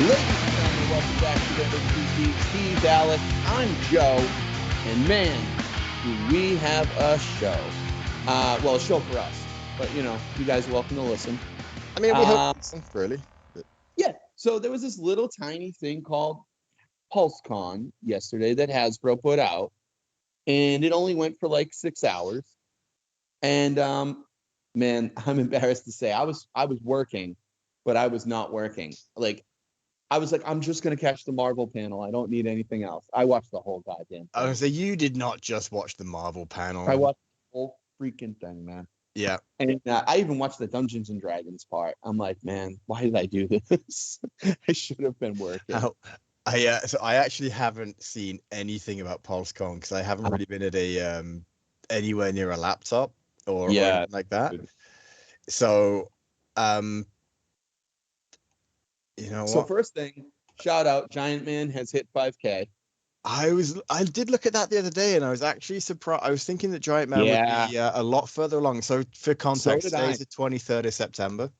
Ladies and gentlemen, welcome back to the Geeks. He's Alex. I'm Joe. And man, do we have a show. Well, a show for us. But, you guys are welcome to listen. I mean, we hope really. But... Yeah. So there was this little tiny thing called Pulsecon yesterday that Hasbro put out. And it only went for like 6 hours. And, man, I'm embarrassed to say I was working, but I was not working. I was like, I'm just going to catch the Marvel panel. I don't need anything else. I watched the whole goddamn thing. I was going to say, you did not just watch the Marvel panel. I watched the whole freaking thing, man. Yeah. And I even watched the Dungeons and Dragons part. I'm like, man, why did I do this? I should have been working. So I actually haven't seen anything about PulseCon because I haven't really been at a anywhere near a laptop or anything like that. So, you know what? So first thing, shout out, Giant Man has hit 5K. I did look at that the other day, and I was actually surprised. I was thinking that Giant Man would be a lot further along. So for context, today's the 23rd of September.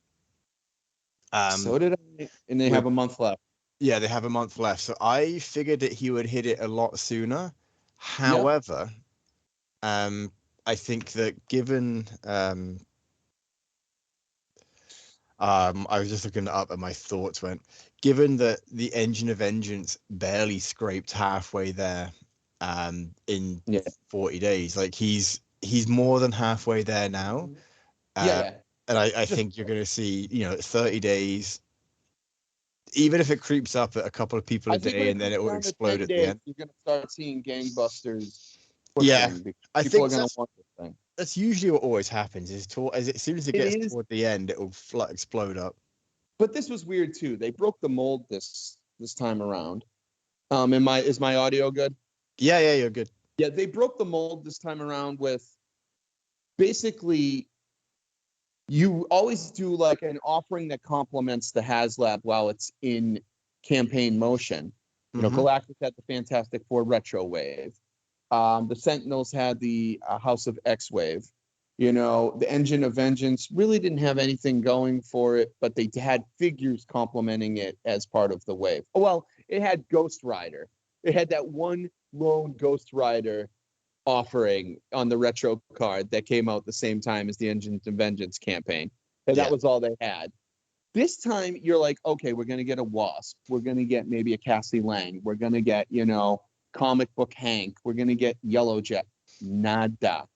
So did I, and they have a month left. Yeah, they have a month left. So I figured that he would hit it a lot sooner. However, I think that given I was just looking it up and my thoughts went, given that the Engine of Vengeance barely scraped halfway there in 40 days, like he's more than halfway there now. And I think you're going to see, 30 days, even if it creeps up at a couple of people a day and then it will explode at the end. You're going to start seeing gangbusters. Yeah, I think that's usually what always happens is as soon as it gets toward the end, it will explode up. But this was weird too. They broke the mold this time around. Is my audio good? Yeah, you're good. Yeah, they broke the mold this time around with basically you always do like an offering that complements the HasLab while it's in campaign motion. You know, Galactus had the Fantastic Four retro wave. The Sentinels had the House of X wave. You know, the Engine of Vengeance really didn't have anything going for it, but they had figures complementing it as part of the wave. Oh, well, it had Ghost Rider. It had that one lone Ghost Rider offering on the retro card that came out the same time as the Engine of Vengeance campaign. And that was all they had. This time, you're like, okay, we're going to get a Wasp. We're going to get maybe a Cassie Lang. We're going to get, Comic Book Hank. We're going to get Yellow Jet. Nada.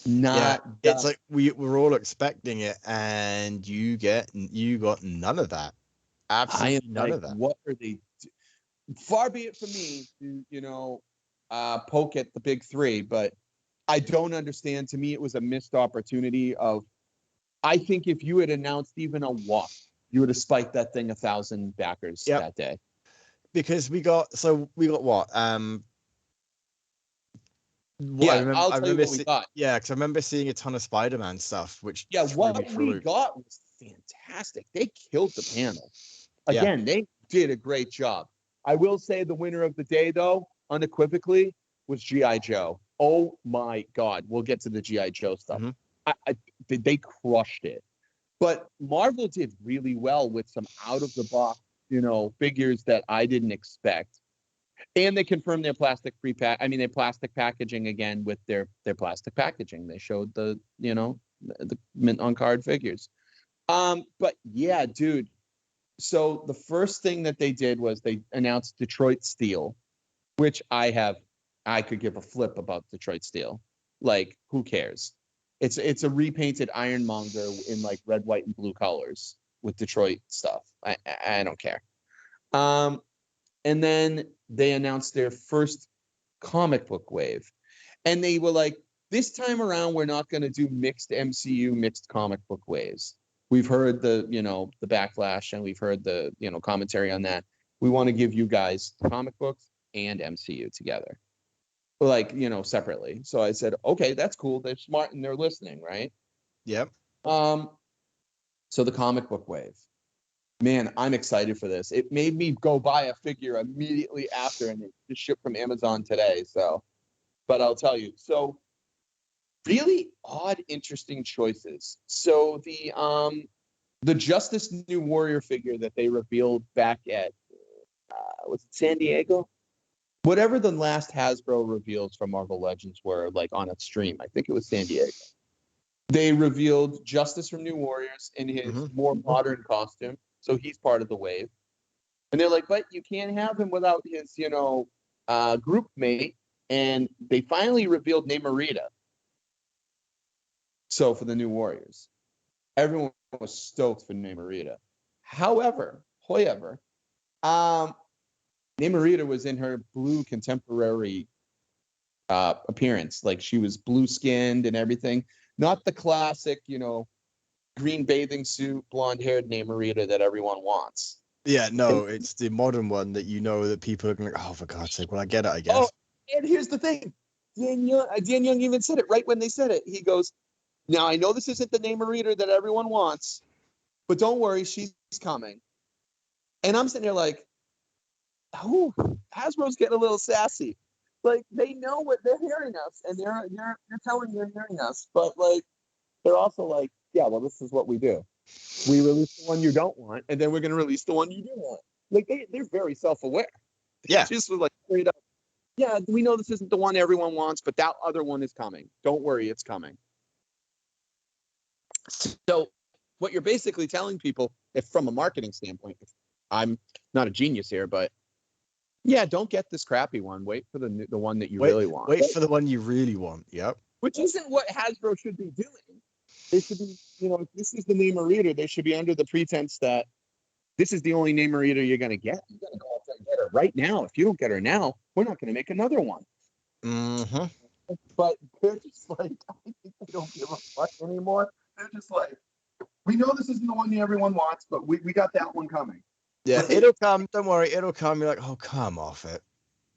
It's like we're all expecting it, and you got none of that. Absolutely none of that. What are they? Far be it from me to poke at the big three, but I don't understand. To me, it was a missed opportunity. I think if you had announced even a Wasp, you would have spiked that thing 1,000 backers that day. Because we got what? I'll tell you what we got. Yeah, because I remember seeing a ton of Spider-Man stuff, which what we got was fantastic. They killed the panel. Again, they did a great job. I will say the winner of the day, though, unequivocally, was G.I. Joe. Oh my God. We'll get to the G.I. Joe stuff. They crushed it. But Marvel did really well with some out-of-the-box, figures that I didn't expect. And they confirmed their plastic-free their plastic packaging again with their plastic packaging. They showed the mint on card figures. But yeah, dude. So the first thing that they did was they announced Detroit Steel, which I could give a flip about Detroit Steel. Like, who cares? It's a repainted Ironmonger in like red, white, and blue colors with Detroit stuff. I don't care. And then they announced their first comic book wave. And they were like, this time around, we're not going to do mixed MCU, mixed comic book waves. We've heard the backlash and we've heard the, commentary on that. We want to give you guys comic books and MCU together. Like, separately. So I said, okay, that's cool. They're smart and they're listening, right? Yep. So the comic book wave. Man, I'm excited for this. It made me go buy a figure immediately after, and it just shipped from Amazon today. So, but I'll tell you. So, really odd, interesting choices. So the the Justice New Warrior figure that they revealed back at was it San Diego? Whatever the last Hasbro reveals from Marvel Legends were like on a stream. I think it was San Diego. They revealed Justice from New Warriors in his more modern costume. So he's part of the wave. And they're like, but you can't have him without his, group mate. And they finally revealed Namorita. So for the New Warriors, everyone was stoked for Namorita. However, Namorita was in her blue contemporary appearance. Like she was blue skinned and everything. Not the classic, green bathing suit, blonde haired Namorita that everyone wants. Yeah, no, it's the modern one that that people are going, oh, for God's sake. Well, I get it, I guess. Oh, and here's the thing. Dan Young even said it right when they said it. He goes, now I know this isn't the Namorita that everyone wants, but don't worry, she's coming. And I'm sitting there like, oh, Hasbro's getting a little sassy. Like they know what they're hearing us, and they're telling they're hearing us, but like they're also like, yeah, well, this is what we do. We release the one you don't want, and then we're going to release the one you do want. Like they're very self-aware. Yeah, just was like straight up. Yeah, we know this isn't the one everyone wants, but that other one is coming. Don't worry, it's coming. So what you're basically telling people, if from a marketing standpoint, I'm not a genius here, but yeah, don't get this crappy one. Wait for the one that you really want. Wait for the one you really want. Yep. Which isn't what Hasbro should be doing. They should be, if this is the Namorita, they should be under the pretense that this is the only Namorita you're going to get. You got to go out there and get her right now. If you don't get her now, we're not going to make another one. Mm-hmm. But they're just like, I think they don't give a fuck anymore. They're just like, we know this isn't the one everyone wants, but we got that one coming. Yeah, it'll come. Don't worry, it'll come. You're like, oh, come off it.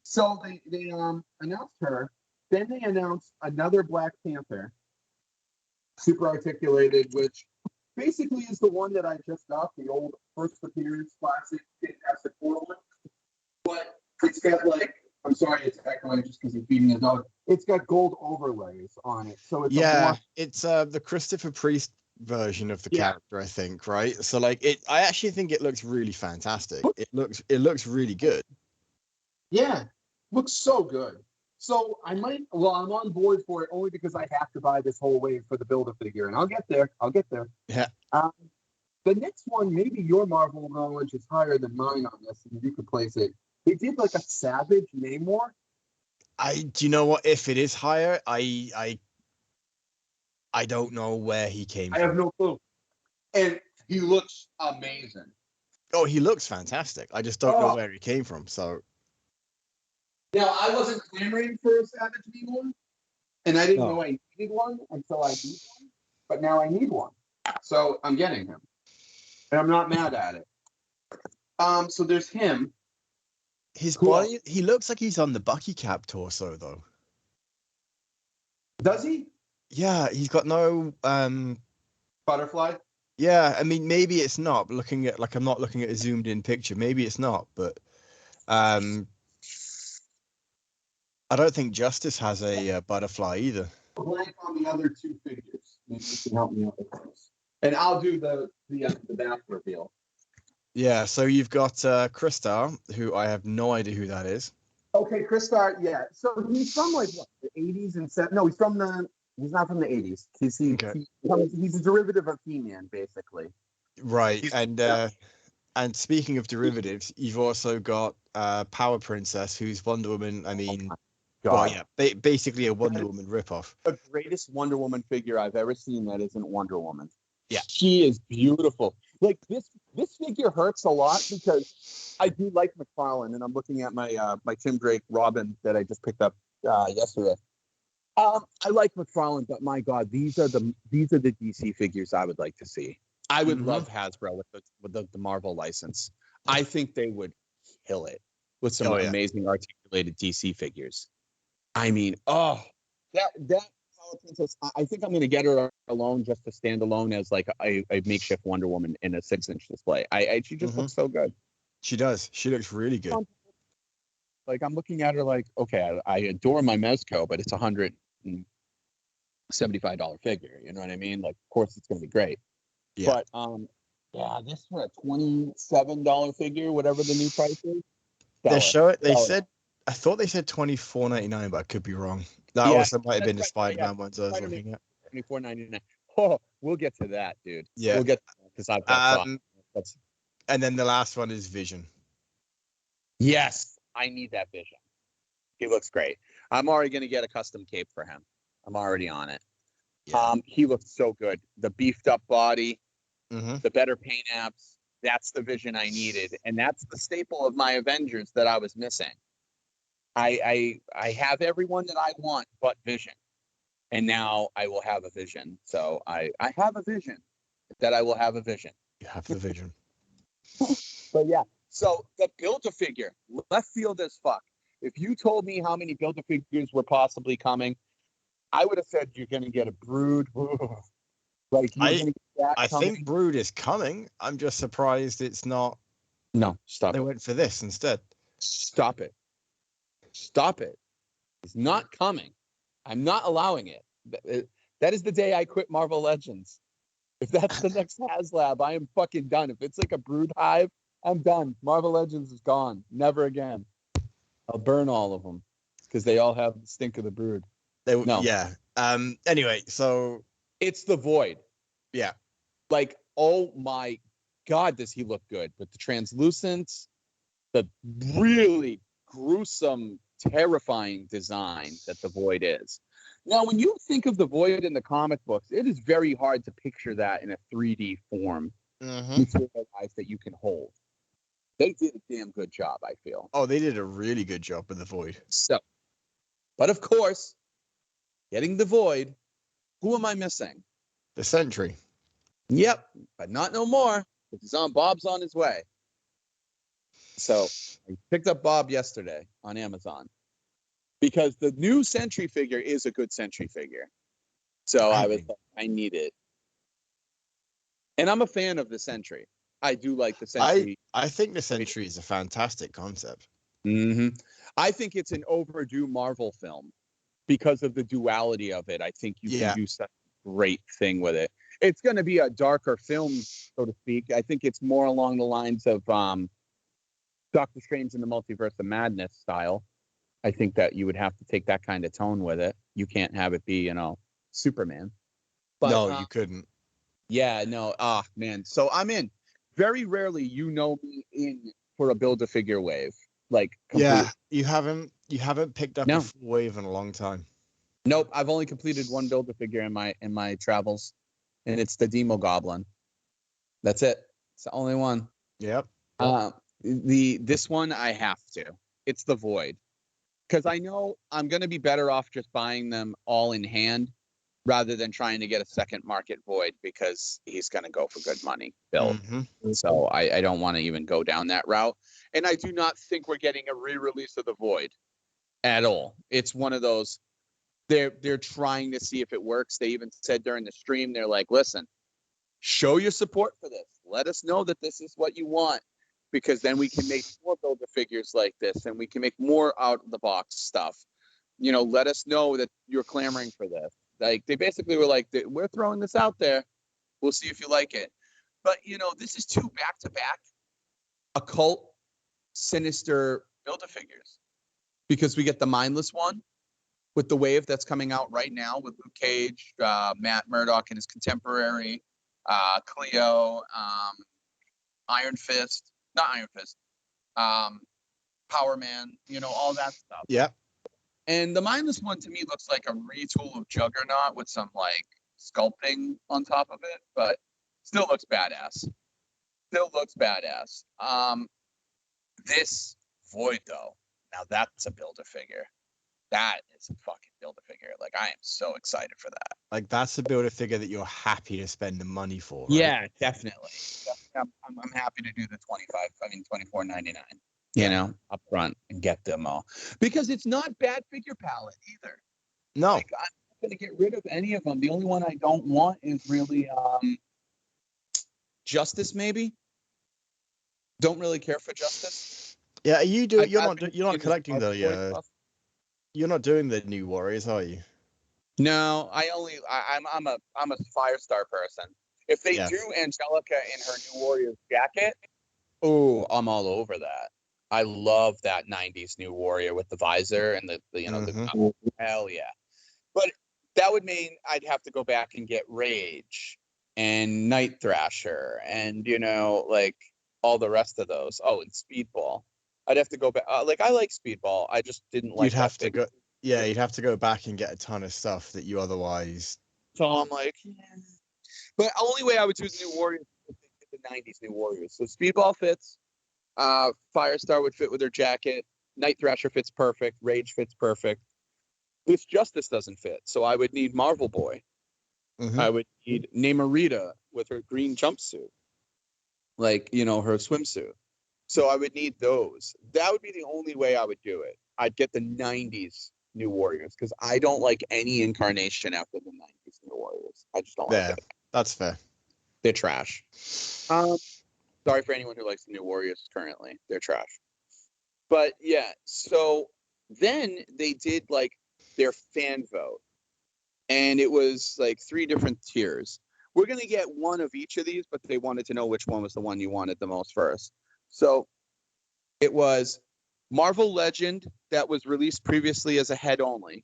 So they announced her. Then they announced another Black Panther, super articulated, which basically is the one that I just got, the old first appearance classic Fantastic Four one. But it's got like, I'm sorry, it's echoing just because he's feeding a dog. It's got gold overlays on it, so it's it's the Christopher Priest version of the character, I think, right? So like I actually think it looks really fantastic. It looks really good. Yeah, looks so good. So I'm on board for it only because I have to buy this whole wave for the Build-A-Figure, and I'll get there. Yeah. The next one, maybe your Marvel knowledge is higher than mine on this, and you could place it. They did like a Savage Namor. Do you know what? If it is higher, I don't know where he came from. I have no clue. And he looks amazing. Oh, he looks fantastic. I just don't know where he came from. So now I wasn't clamoring for a Savage Namor, and I didn't know I needed one until I need one. But now I need one, so I'm getting him, and I'm not mad at it. So there's him. His body, he looks like he's on the Bucky Cap torso, though. Does he? Yeah, he's got no butterfly. Yeah, I mean, maybe it's not. But I'm not looking at a zoomed in picture. Maybe it's not, but I don't think Justice has a butterfly either. Blank on the other two figures. Maybe you can help me out with those. And I'll do the back reveal. Yeah, so you've got Crystar, who I have no idea who that is. Okay, Crystar, yeah. So he's from like what, the 80s and 70s? No, he's not from the 80s. He's a derivative of He-Man, basically. Right, and speaking of derivatives, you've also got Power Princess, who's Wonder Woman. I mean, basically a Wonder Woman ripoff. The greatest Wonder Woman figure I've ever seen that isn't Wonder Woman. Yeah, she is beautiful. Like this figure hurts a lot because I do like McFarlane, and I'm looking at my my Tim Drake Robin that I just picked up yesterday. I like McFarlane, but my God, these are the DC figures I would like to see. I would love Hasbro with the Marvel license. I think they would kill it with some amazing articulated DC figures. I mean, that Power Princess, I think I'm going to get her alone just to stand alone as like a makeshift Wonder Woman in a 6-inch display. She just looks so good. She does. She looks really good. Like I'm looking at her like, okay, I adore my Mezco, but it's $175 figure. You know what I mean? Like, of course, it's going to be great. Yeah. But Yeah, this for a $27 figure, whatever the new price is. They show it. They Stellar. said, I thought they said $24.99, but I could be wrong. That Yeah, also might have been the that's right. Spider-Man ones I was looking at. $24.99. Oh, we'll get to that, dude. Yeah. We'll get to that because I've got thoughts. And then the last one is Vision. Yes, I need that Vision. He looks great. I'm already going to get a custom cape for him. I'm already on it. Yeah. He looks so good. The beefed up body, Mm-hmm. the better paint apps. That's the Vision I needed, and that's the staple of my Avengers that I was missing. I have everyone that I want but Vision, and now I will have a Vision. So I have a vision that I will have a Vision. You have the Vision. But yeah, so the Build-A-Figure, left field as fuck. If you told me how many Build-A-Figures were possibly coming, I would have said you're going to get a Brood. Like you're going to get that I coming. think Brood is coming. I'm just surprised it's not. No, stop They it. went for this instead. Stop it. Stop it. It's not coming. I'm not allowing it. That is the day I quit Marvel Legends. If that's the next HasLab, I am fucking done. If it's like a Brood hive, I'm done. Marvel Legends is gone. Never again. I'll burn all of them because they all have the stink of the Brood. No. Yeah. Anyway, so it's the Void. Yeah. Like, oh my God, does he look good with the translucence, the really gruesome, terrifying design that the Void is. Now, when you think of the Void in the comic books, it is very hard to picture that in a 3D form, materialized that you can hold. They did a damn good job, I feel. Oh, they did a really good job with the Void. So, but of course, getting the Void, who am I missing? The Sentry. Yep, but not no more. Bob's on his way. So I picked up Bob yesterday on Amazon because the new Sentry figure is a good Sentry figure. So I need it. And I'm a fan of the Sentry. I do like the Sentry. I think the Sentry is a fantastic concept. Mm-hmm. I think it's an overdue Marvel film because of the duality of it. I think you can do such a great thing with it. It's going to be a darker film, so to speak. I think it's more along the lines of Doctor Strange in the Multiverse of Madness style. I think that you would have to take that kind of tone with it. You can't have it be, Superman. But, no, you couldn't. Yeah, no. Man. So I'm in. Very rarely you know me in for a Build-A-Figure wave. Like, completely. Yeah, you haven't picked up a full wave in a long time. Nope, I've only completed one Build-A-Figure in my travels, and it's the Demo Goblin. That's it. It's the only one. Yep. This one I have to. It's the Void, because I know I'm going to be better off just buying them all in hand rather than trying to get a second market Void because he's going to go for good money, Bill. Mm-hmm. So I don't want to even go down that route. And I do not think we're getting a re-release of the Void at all. It's one of those, they're trying to see if it works. They even said during the stream, they're like, listen, show your support for this. Let us know that this is what you want, because then we can make more Build-A-Figures like this and we can make more out of the box stuff. Let us know that you're clamoring for this. Like, they basically were like, we're throwing this out there. We'll see if you like it. But, this is 2 back-to-back occult, sinister Build-A-Figures. Because we get the mindless one with the wave that's coming out right now with Luke Cage, Matt Murdock and his contemporary, Cleo, Iron Fist, Power Man, all that stuff. Yeah. And the mindless one to me looks like a retool of Juggernaut with some like sculpting on top of it, but still looks badass. This Void though, now that's a Build-A-Figure. That is a fucking Build-A-Figure. Like, I am so excited for that. Like, that's a Build-A-Figure that you're happy to spend the money for. Right? Yeah, definitely. I'm happy to do the $24.99. Up front and get them all, because it's not bad figure palette either. No, like, I'm not going to get rid of any of them. The only one I don't want is really Justice. Maybe don't really care for Justice. Yeah, you're not collecting the you're not doing the new Warriors, are you? No, I'm a Firestar person. If they do Angelica in her New Warriors jacket, oh, I'm all over that. I love that 90s New Warrior with the visor and the hell yeah. But that would mean I'd have to go back and get Rage and Night Thrasher and, like all the rest of those. Oh, and Speedball. I'd have to go back. I like Speedball. I just didn't like You'd have to go. Yeah, you'd have to go back and get a ton of stuff that you otherwise. So I'm like, yeah. But the only way I would choose New Warriors is the 90s New Warriors. So Speedball fits. Firestar would fit with her jacket. Night Thrasher fits perfect. Rage fits perfect. This Justice doesn't fit. So I would need Marvel Boy. Mm-hmm. I would need Namorita with her green jumpsuit. Her swimsuit. So I would need those. That would be the only way I would do it. I'd get the 90s New Warriors because I don't like any incarnation after the 90s New Warriors. I just don't like it. That's fair. They're trash. Sorry for anyone who likes the New Warriors currently. They're trash. But yeah, so then they did their fan vote. And it was 3 different tiers. We're going to get one of each of these, but they wanted to know which one was the one you wanted the most first. So it was Marvel Legend that was released previously as a head only.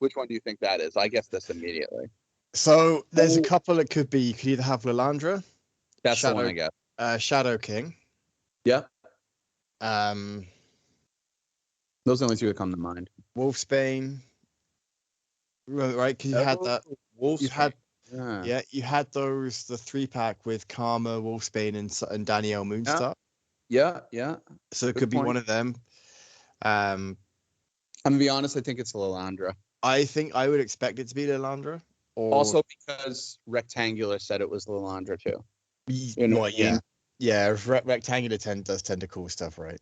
Which one do you think that is? I guess this immediately. So there's a couple that could be. You could either have Lilandra. That's the one I guess. Shadow King. Yeah. Those are the only 2 that come to mind. Wolfsbane. Right, because you had that. Wolfsbane. You had those, the 3-pack with Karma, Wolfsbane, and Danielle Moonstar. Yeah. So it could be one of them. I'm gonna be honest, I think it's Lilandra. I think I would expect it to be Lilandra. Also because Rectangular said it was Lilandra too. Rectangular does tend to call stuff, right?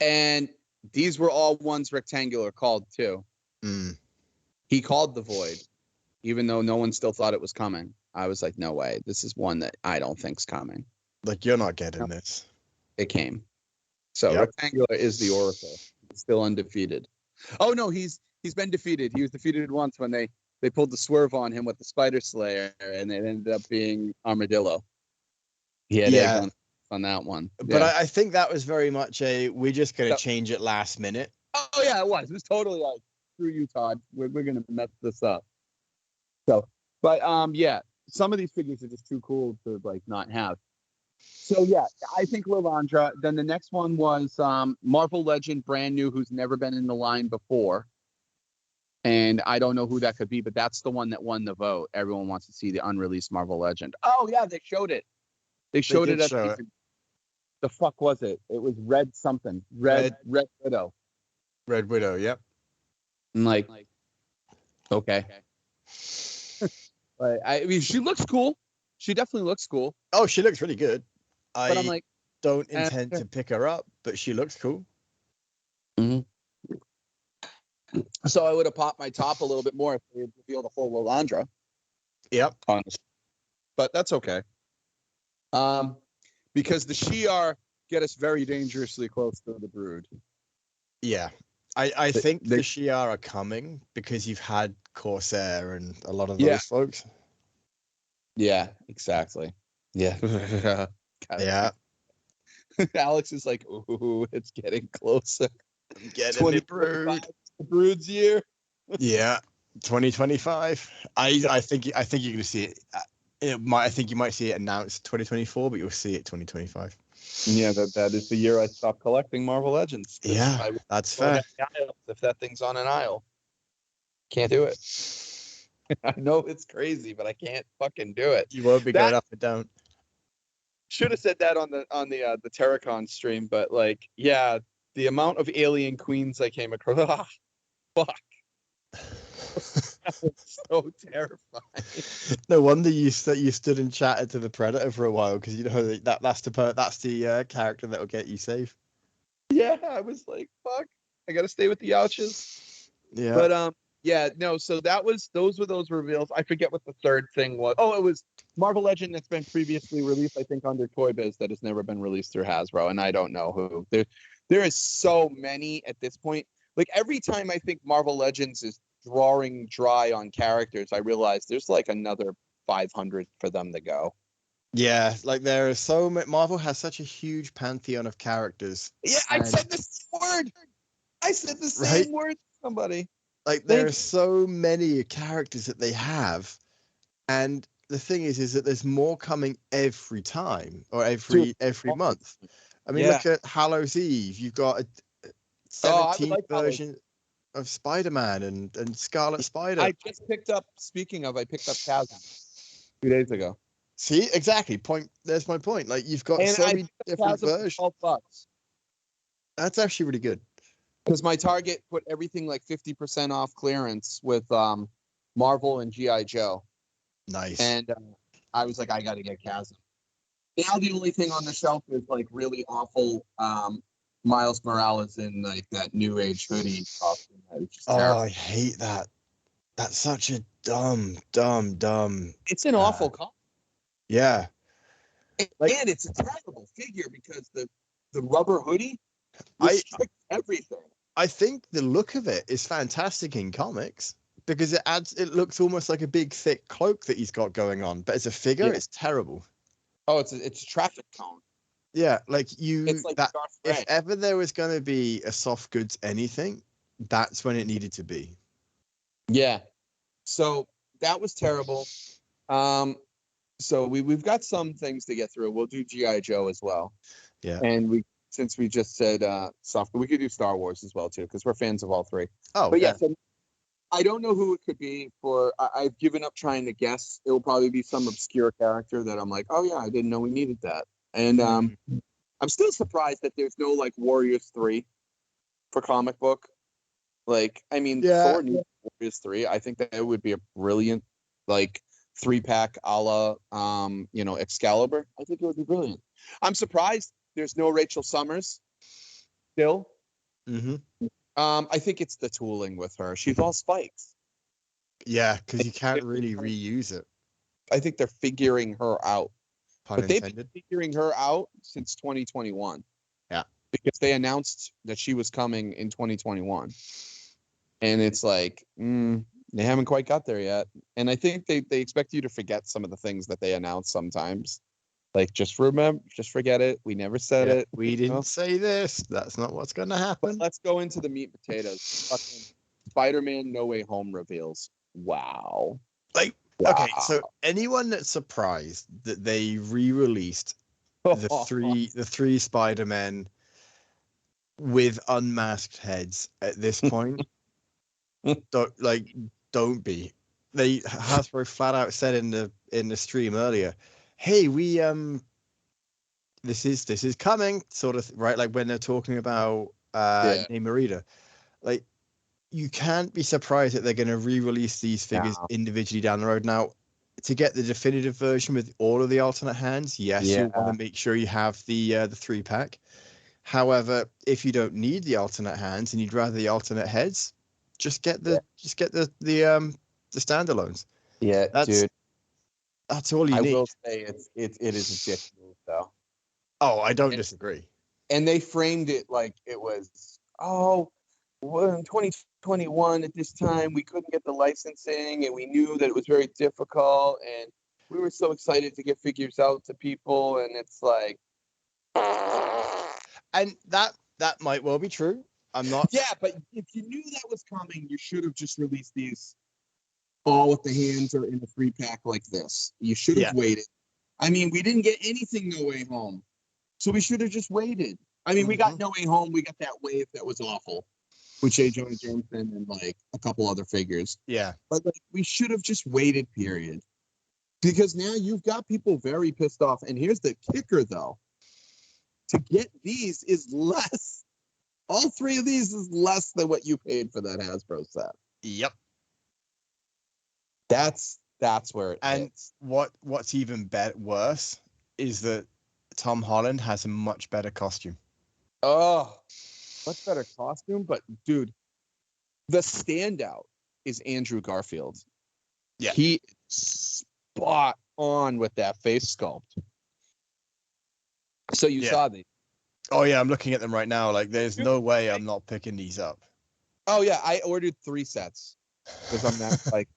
And these were all ones Rectangular called too. Mm. He called the Void, even though no one still thought it was coming. I was like, no way. This is one that I don't think's coming. You're not getting this. It came. So Rectangular is the Oracle. He's still undefeated. Oh no, he's been defeated. He was defeated once when they pulled the swerve on him with the Spider Slayer, and it ended up being Armadillo. He had eggs on that one. But I think that was very much we're just going to change it last minute. Oh yeah, it was. It was totally like, screw you, Todd. We're going to mess this up. So, but some of these figures are just too cool to not have. So yeah, I think Lilandra. Then the next one was Marvel Legend, brand new, who's never been in the line before. And I don't know who that could be, but that's the one that won the vote. Everyone wants to see the unreleased Marvel Legend. Oh yeah, they showed it. They showed it. The fuck was it? It was Red something. Red Widow. Red Widow. Yep. I'm okay. I mean, she looks cool. She definitely looks cool. Oh, she looks really good. But I'm don't intend to pick her up, but she looks cool. Mm-hmm. So I would have popped my top a little bit more if they had revealed the whole Lilandra. Yep. Honestly. But that's okay. Because the Shi'ar get us very dangerously close to the Brood. Yeah. I think the Shi'ar are coming because you've had Corsair and a lot of those folks. Yeah, exactly. Yeah. Yeah. Alex is like, ooh, it's getting closer. I'm getting the Brood. The Brood's year. Yeah. 2025. I think you're going to see it. I think you might see it announced 2024, but you'll see it 2025. Yeah, that is the year I stopped collecting Marvel Legends. Yeah, that's fair. If that thing's on an aisle, can't do it. I know it's crazy, but I can't fucking do it. You won't be going up and down. Should have said that on the Terracon stream, but the amount of alien queens I came across. Fuck. That was so terrifying. No wonder you stood and chatted to the Predator for a while, because that's the character that will get you safe. Yeah, I was like, fuck, I gotta stay with the ouches. Yeah. But so those were those reveals. I forget what the third thing was. Oh, it was Marvel Legend that's been previously released, I think, under Toy Biz, that has never been released through Hasbro, and I don't know who. There is so many at this point. Every time I think Marvel Legends is drawing dry on characters, I realize there's another 500 for them to go. Yeah, like there are so many. Marvel has such a huge pantheon of characters. Yeah, I and- said the same word. I said the Right? same word to somebody. Like there are so many characters that they have, and the thing is that there's more coming every time or every month. I mean, look at Hallows Eve. You've got a 17th version of Spider-Man and Scarlet Spider. I just picked up. Speaking of, I picked up Chasm 2 days ago. See, exactly. There's my point. Like you've got so many different versions. $12. That's actually really good. Because my Target put everything like 50% off clearance with Marvel and G.I. Joe. Nice. And I was like, I got to get Chasm. Now the only thing on the shelf is like really awful Miles Morales in like that New Age hoodie costume. I hate that. That's such a dumb. It's an awful costume. Yeah. And it's a terrible figure because the rubber hoodie restricts everything. I think the look of it is fantastic in comics because it looks almost like a big thick cloak that he's got going on, but as a figure, it's terrible. Oh, it's a traffic cone. Yeah, like it's like that. If ever there was going to be a soft goods anything, that's when it needed to be. Yeah. So that was terrible. So we've got some things to get through. We'll do G.I. Joe as well. Yeah. And since we just said soft, we could do Star Wars as well too, because we're fans of all three. Oh, but yeah, so I don't know who it could be for. I've given up trying to guess. It will probably be some obscure character that I'm like, oh yeah, I didn't know we needed that. And I'm still surprised that there's no like Warriors 3 for comic book. Like, I mean, Thor needs Warriors 3. I think that it would be a brilliant like 3-pack a la Excalibur. I think it would be brilliant. I'm surprised there's no Rachel Summers still. I think it's the tooling with her. She's all spikes. Yeah, because you can't really reuse it. I think they're figuring her out. Pun but they've intended. been figuring her out since 2021. Yeah. Because they announced that she was coming in 2021. And it's like, they haven't quite got there yet. And I think they expect you to forget some of the things that they announce sometimes. Like, just forget it. We never said it. We didn't say this. That's not what's going to happen. But let's go into the meat and potatoes. Fucking Spider-Man No Way Home reveals. Wow. Okay, so anyone that's surprised that they re-released the three Spider-Men with unmasked heads at this point, don't be. Hasbro flat out said in the stream earlier, hey, we this is coming, sort of, right? Like when they're talking about Namorita. Like, you can't be surprised that they're going to re-release these figures individually down the road. Now, to get the definitive version with all of the alternate hands, you'll want to make sure you have the 3-pack. However, if you don't need the alternate hands and you'd rather the alternate heads, just get the standalones. Yeah, dude. That's all you need. I will say it is a dick move though. Oh, I don't disagree. And they framed it like it was, in 2021 at this time we couldn't get the licensing and we knew that it was very difficult and we were so excited to get figures out to people, and it's like, and that might well be true. I'm not. Yeah, but if you knew that was coming, you should have just released these all with the hands or in a 3-pack like this. You should have waited. I mean, we didn't get anything No Way Home, so we should have just waited. I mean, we got No Way Home. We got that wave that was awful with J. Jonah Jameson and like a couple other figures. Yeah, but like we should have just waited. Period. Because now you've got people very pissed off. And here's the kicker, though: to get these is less. All 3 of these is less than what you paid for that Hasbro set. Yep. That's where it hits. What's even worse is that Tom Holland has a much better costume. Oh, much better costume, but dude, the standout is Andrew Garfield. Yeah, he spot on with that face sculpt. So you saw these. Oh yeah, I'm looking at them right now. Like, there's no way I'm not picking these up. Oh yeah, I ordered 3 sets because I'm that psycho.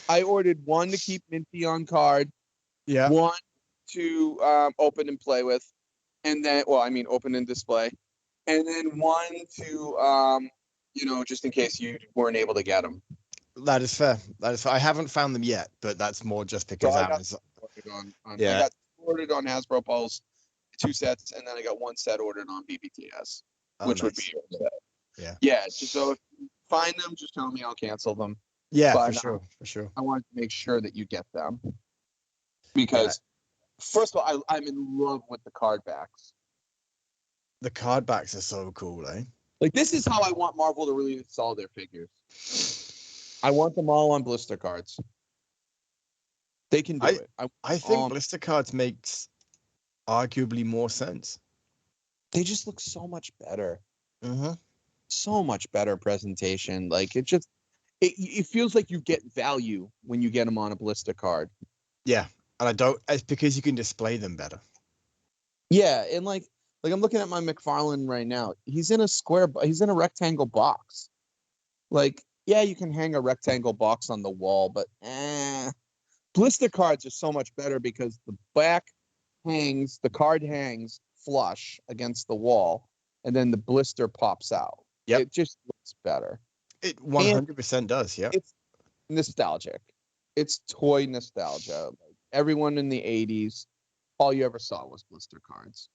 I ordered 1 to keep Minty on card. Yeah. 1 to open and play with, and then, open and display, and then one to, just in case you weren't able to get them. That is fair. I haven't found them yet, but that's more just because So I got Amazon. I Yeah. got ordered on Hasbro Pulse, 2 sets, and then I got 1 set ordered on BBTS, which would be your set. Yeah. Just so if you find them, just tell me, I'll cancel them. Yeah, But, for sure. I wanted to make sure that you get them because, first of all, I'm in love with the card backs. The card backs are so cool, eh? Like, this is how I want Marvel to release all their figures. I want them all on blister cards. They can do it. I think blister cards makes arguably more sense. They just look so much better. Mm-hmm. So much better presentation. Like, it feels like you get value when you get them on a blister card. Yeah, and it's because you can display them better. Yeah, and like I'm looking at my McFarlane right now. He's in a rectangle box. Like, yeah, you can hang a rectangle box on the wall, but blister cards are so much better because the card hangs flush against the wall, and then the blister pops out. Yep. It just looks better. It 100% does, yeah. It's nostalgic. It's toy nostalgia. Like, everyone in the 80s, all you ever saw was blister cards.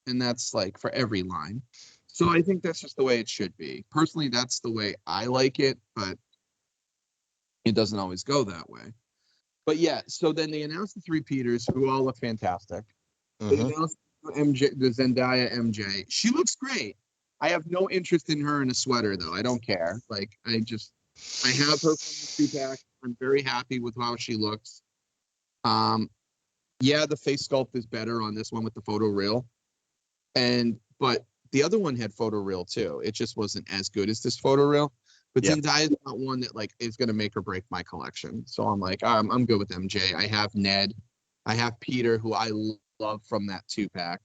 And that's like for every line. So I think that's just the way it should be. Personally, that's the way I like it, but it doesn't always go that way. But yeah, so then they announced the 3 Peters, who all look fantastic. They announced the Zendaya MJ. She looks great. I have no interest in her in a sweater, though. I don't care. Like, I have her from the 2-pack. I'm very happy with how she looks. Yeah, the face sculpt is better on this one with the photoreal. But the other one had photoreal too. It just wasn't as good as this photoreal. But Zendaya is not one that like is going to make or break my collection. So I'm like, I'm good with MJ. I have Ned. I have Peter, who I love from that 2-pack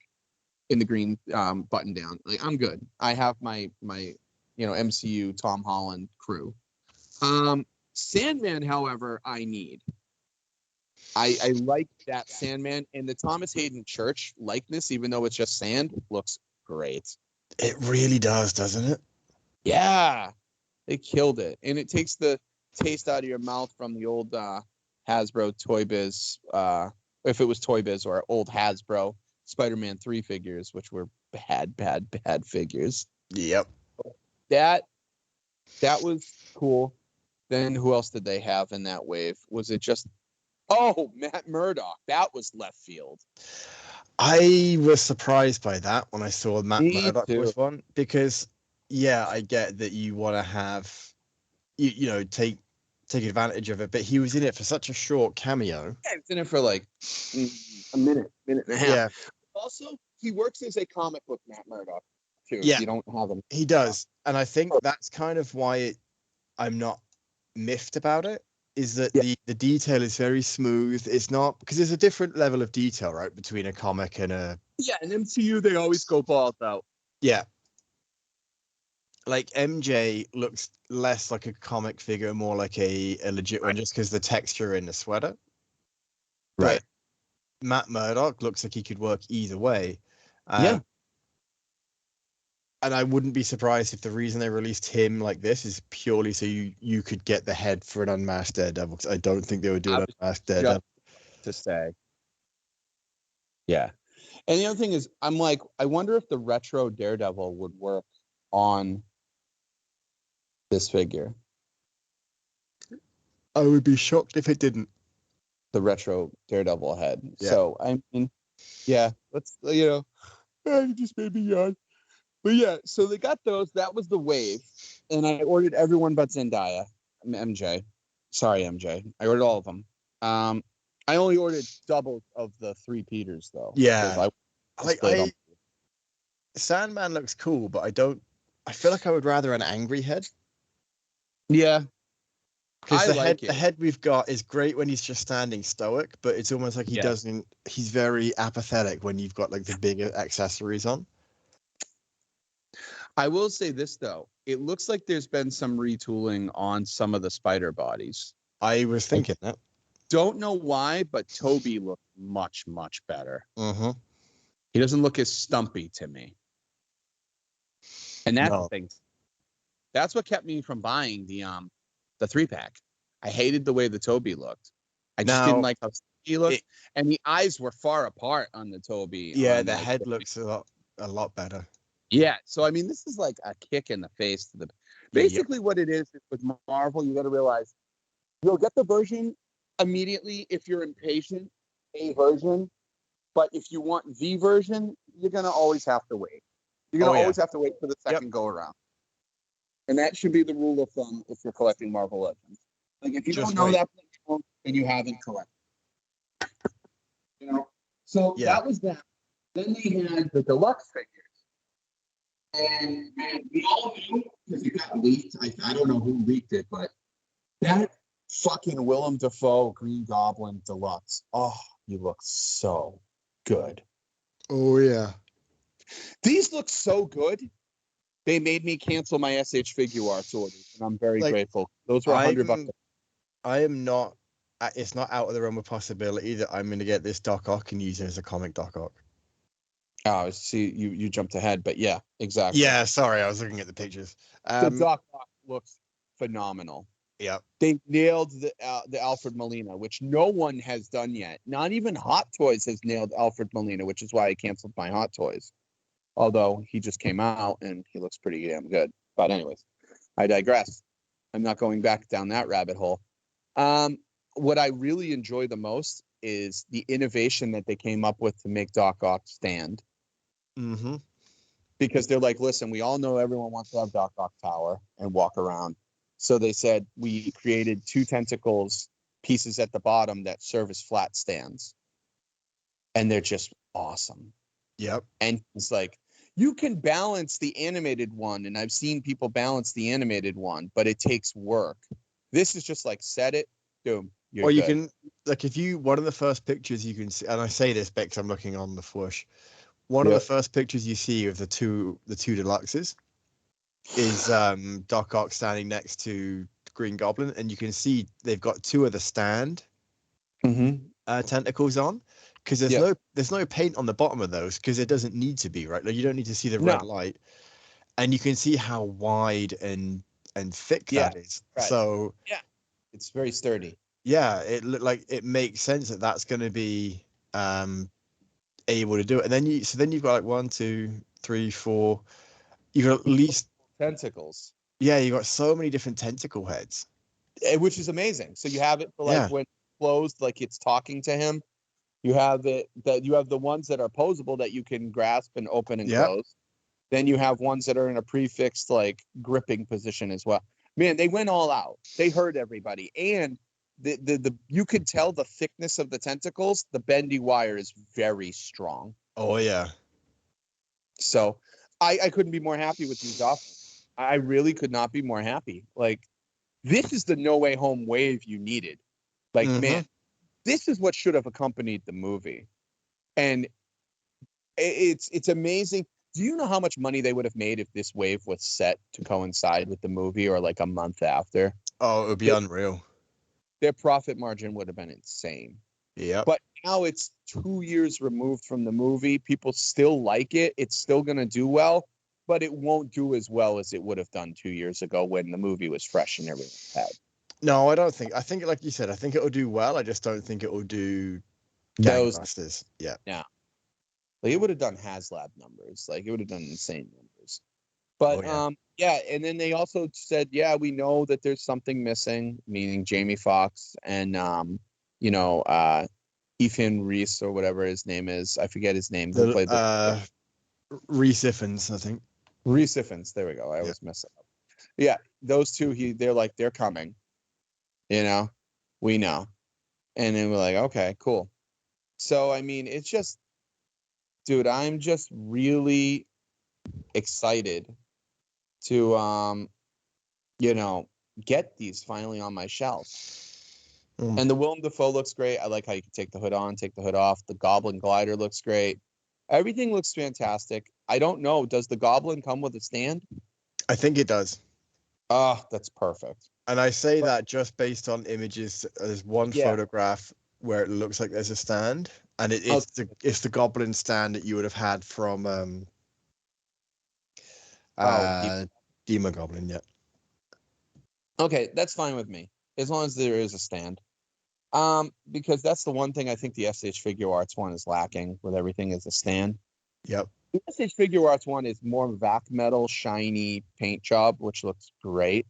in the green button down. Like, I'm good. I have my MCU Tom Holland crew. Sandman, however, I need. I like that Sandman, and the Thomas Hayden Church likeness, even though it's just sand, looks great. It really does, doesn't it? Yeah, they killed it, and it takes the taste out of your mouth from the old Hasbro Toy Biz, if it was Toy Biz or old Hasbro Spider-Man 3 figures, which were bad figures. Yep. That was cool. Then who else did they have in that wave? Was it just Matt Murdock? That was left field. I was surprised by that when I saw Matt Murdock too. was one, because I get that you want to have take advantage of it, but he was in it for such a short cameo. Yeah, he's in it for like a minute and a half. Yeah. Also, he works as a comic book Matt Murdock too. Yeah. You don't have him. He does, and I think that's kind of why I'm not miffed about it. Is that the detail is very smooth. It's not, because there's a different level of detail, right, between a comic and a... Yeah, in MCU, they always go balls out. Yeah. Like, MJ looks less like a comic figure, more like a legit one, just because the texture in the sweater. Right. But Matt Murdock looks like he could work either way. Yeah. And I wouldn't be surprised if the reason they released him like this is purely so you could get the head for an unmasked Daredevil, because I don't think they would do an unmasked Daredevil. To say. Yeah. And the other thing is, I'm like, I wonder if the retro Daredevil would work on this figure. I would be shocked if it didn't. The retro Daredevil head. Yeah. So, I mean, yeah, let's, I just made me yawn. But yeah, so they got those. That was the wave. And I ordered everyone but Zendaya. MJ. Sorry, MJ. I ordered all of them. I only ordered double of the 3 Peters, though. Yeah. Sandman looks cool, but I feel like I would rather an angry head. Yeah. Because the head we've got is great when he's just standing stoic, but it's almost like he's very apathetic when you've got like the bigger accessories on. I will say this, though. It looks like there's been some retooling on some of the spider bodies. I was thinking that. don't know why, but Toby looks much, much better. Mm-hmm. He doesn't look as stumpy to me. And that's the thing. That's what kept me from buying the 3-pack. I hated the way the Toby looked. I just didn't like how he looked. And the eyes were far apart on the Toby. Yeah, the head looks a lot better. Yeah. So, I mean, this is like a kick in the face to the. Basically, what it is with Marvel, you got to realize you'll get the version immediately if you're impatient, a version. But if you want the version, you're going to always have to wait. You're going to always have to wait for the second go around. And that should be the rule of thumb if you're collecting Marvel Legends. Like, if you don't know that, then you haven't collected. You know? So that was that. Then they had the deluxe figures. And we all knew, because it got leaked. I don't know who leaked it, but that fucking Willem Dafoe Green Goblin Deluxe. Oh, he looks so good. Oh, yeah. These look so good. They made me cancel my SH Figure Arts orders, and I'm very grateful. Those were $100. I am not. It's not out of the realm of possibility that I'm going to get this Doc Ock and use it as a comic Doc Ock. Oh, see, you jumped ahead, but yeah, exactly. Yeah, sorry, I was looking at the pictures. The Doc Ock looks phenomenal. Yeah, they nailed the Alfred Molina, which no one has done yet. Not even Hot Toys has nailed Alfred Molina, which is why I canceled my Hot Toys. Although he just came out and he looks pretty damn good. But anyways, I digress. I'm not going back down that rabbit hole. What I really enjoy the most is the innovation that they came up with to make Doc Ock stand. Mm-hmm. Because they're like, listen, we all know everyone wants to have Doc Ock Tower and walk around. So they said we created 2 tentacles pieces at the bottom that serve as flat stands. And they're just awesome. Yep. And it's like, you can balance the animated one, and I've seen people balance the animated one, but it takes work. This is just like, set it, boom. Or you can, like, if you, one of the first pictures you can see, and I say this because I'm looking on the Fwoosh, one of the first pictures you see of the two deluxes is Doc Ock standing next to Green Goblin, and you can see they've got 2 of the stand tentacles on, because there's no paint on the bottom of those, because it doesn't need to be, right? Like, you don't need to see the red light, and you can see how wide and thick that is. Right. So it's very sturdy. Yeah, it looked like it makes sense that that's going to be able to do it. And then you've got like 1, 2, 3, 4. You've got at least tentacles. Yeah, you've got so many different tentacle heads, which is amazing. So you have it for like when closed, like it's talking to him. You have you have the ones that are posable that you can grasp and open and close. Then you have ones that are in a prefixed like gripping position as well. Man, they went all out. They heard everybody, and the you could tell the thickness of the tentacles. The bendy wire is very strong. Oh yeah. So I couldn't be more happy with these offers. I really could not be more happy. Like, this is the No Way Home wave you needed. Like, man, this is what should have accompanied the movie. And it's amazing. Do you know how much money they would have made if this wave was set to coincide with the movie or like a month after? Oh, it would be unreal. Their profit margin would have been insane. Yeah. But now it's 2 years removed from the movie. People still like it. It's still going to do well, but it won't do as well as it would have done 2 years ago when the movie was fresh in everyone's head. No, I don't think. I think, like you said, I think it will do well. I just don't think it will do gangbusters. Yeah. Yeah. Like, it would have done HasLab numbers. Like, it would have done insane numbers. But and then they also said, we know that there's something missing, meaning Jamie Foxx and Ethan Reese or whatever his name is. I forget his name. Who played Reese Ifans, I think. Reese Ifans. There we go. I always mess it up. Yeah, those two. They're coming. We know, and then we're like, okay, cool. So I mean, it's just, dude, I'm just really excited to get these finally on my shelf. And the Willem Dafoe looks great. I like how you can take the hood on, take the hood off. The Goblin glider looks great. Everything looks fantastic. I don't know, does the Goblin come with a stand? I think it does. Oh, that's perfect. And I say But- that just based on images. There's one Yeah. photograph where it looks like there's a stand, and it's the goblin stand that you would have had from Demon Goblin. Yeah. Okay, that's fine with me as long as there is a stand. Because that's the one thing I think the SH Figure Arts one is lacking with everything is a stand. Yep. The SH Figure Arts one is more vac metal, shiny paint job, which looks great.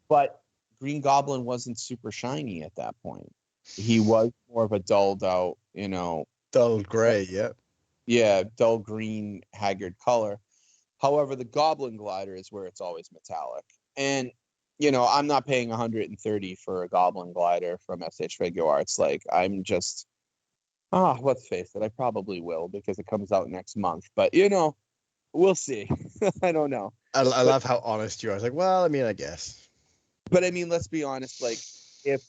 But Green Goblin wasn't super shiny at that point. He was more of a dulled out, Dull gray. Yeah. yeah, dull green, haggard color. However, the Goblin Glider is where it's always metallic. And, I'm not paying 130 for a Goblin Glider from SH Figure Arts. Like, I'm just, let's face it, I probably will because it comes out next month. But, we'll see. I don't know. I love how honest you are. I was like, well, I mean, I guess. But, I mean, let's be honest. Like, if,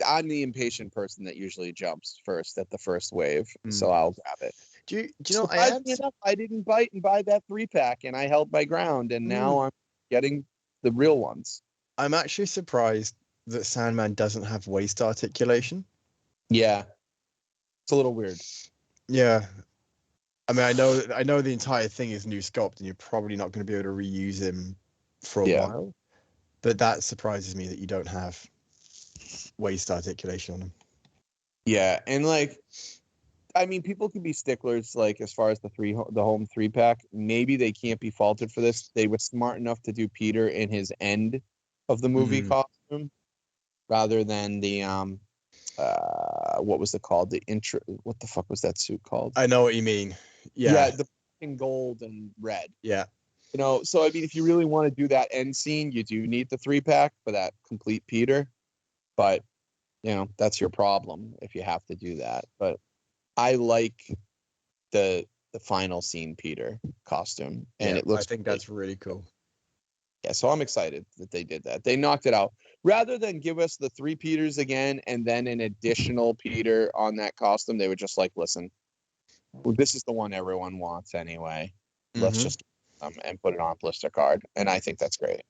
I'm the impatient person that usually jumps first at the first wave. So I'll grab it. Do you know? Surprisingly enough, I didn't bite and buy that 3-pack, and I held my ground, and now I'm getting the real ones. I'm actually surprised that Sandman doesn't have waist articulation. Yeah, it's a little weird. Yeah, I mean, I know the entire thing is new sculpt, and you're probably not going to be able to reuse him for a while. But that surprises me that you don't have waist articulation on him. Yeah, and like, I mean, people can be sticklers, like as far as the home 3-pack. Maybe they can't be faulted for this. They were smart enough to do Peter in his end of the movie costume, rather than the what was it called? The intro. What the fuck was that suit called? I know what you mean. Yeah, the in gold and red. Yeah. So I mean, if you really want to do that end scene, you do need the 3-pack for that complete Peter. But that's your problem if you have to do that. But I like the final scene Peter costume, and it looks. I think that's really cool. Yeah, so I'm excited that they did that. They knocked it out. Rather than give us the 3 Peters again and then an additional Peter on that costume, they were just like, listen, this is the one everyone wants anyway. Let's just and put it on blister card. And I think that's great.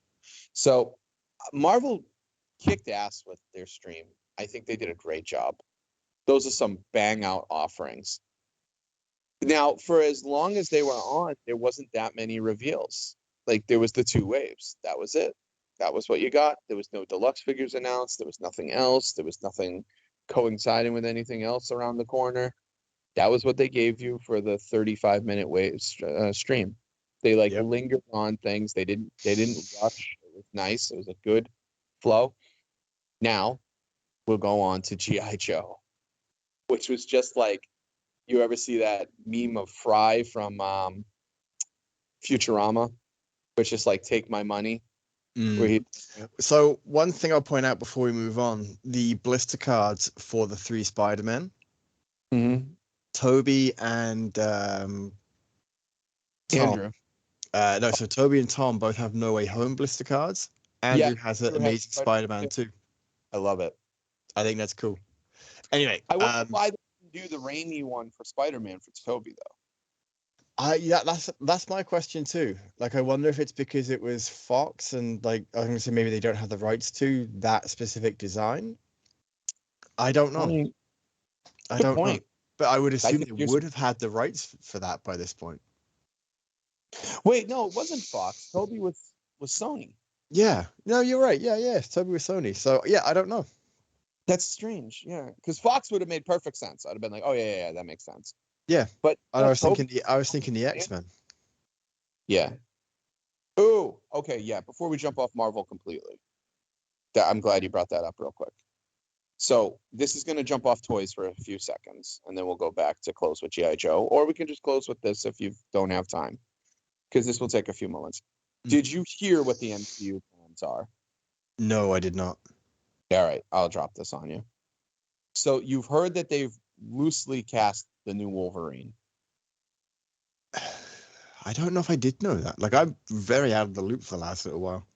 So Marvel kicked ass with their stream. I think they did a great job. Those are some bang out offerings. Now, for as long as they were on, there wasn't that many reveals. Like, there was the 2 waves. That was it. That was what you got. There was no deluxe figures announced. There was nothing else. There was nothing coinciding with anything else around the corner. That was what they gave you for the 35-minute wave stream. They lingered on things. They didn't rush. It was nice. It was a good flow. Now we'll go on to G.I. Joe, which was just like, you ever see that meme of Fry from Futurama, which is like, take my money? So one thing I'll point out before we move on, the blister cards for the 3 Spider-Men, Toby and Tom. Andrew. No, so Toby and Tom both have No Way Home blister cards. Andrew has an Amazing Spider-Man too. I love it. I think that's cool. Anyway, I wonder why they didn't do the Raimi one for Spider-Man for Toby though. That's my question too. Like, I wonder if it's because it was Fox and like I was gonna say maybe they don't have the rights to that specific design. I don't know. I don't know. But I would assume they would have had the rights for that by this point. Wait, no, it wasn't Fox. Toby was Sony. Yeah. No, you're right. Yeah. Toby was Sony. So yeah, I don't know. That's strange. Yeah, because Fox would have made perfect sense. I'd have been like, oh yeah, that makes sense. Yeah, but I was thinking the X-Men. Yeah. Oh, okay. Yeah. Before we jump off Marvel completely, I'm glad you brought that up real quick. So this is going to jump off toys for a few seconds, and then we'll go back to close with G.I. Joe, or we can just close with this if you don't have time, because this will take a few moments. Did you hear what the MCU plans are? No, I did not. All right, I'll drop this on you. So you've heard that they've loosely cast the new Wolverine. I don't know if I did know that. Like, I'm very out of the loop for the last little while.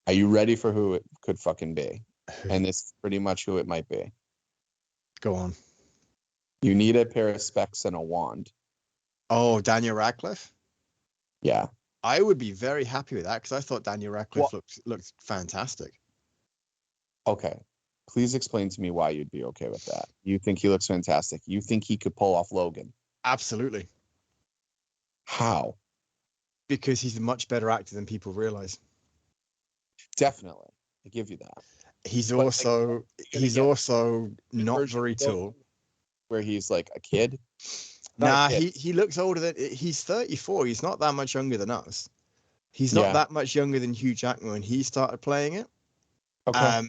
Are you ready for who it could fucking be? And this is pretty much who it might be. Go on. You need a pair of specs and a wand. Oh, Daniel Radcliffe? Yeah. I would be very happy with that because I thought Daniel Radcliffe looked fantastic. Okay. Please explain to me why you'd be okay with that. You think he looks fantastic. You think he could pull off Logan. Absolutely. How? Because he's a much better actor than people realize. Definitely. I give you that. He's But, also not very tall. Where he's like a kid. Nah, he looks older than he's 34. He's not that much younger than us. He's not that much younger than Hugh Jackman when he started playing it. Okay.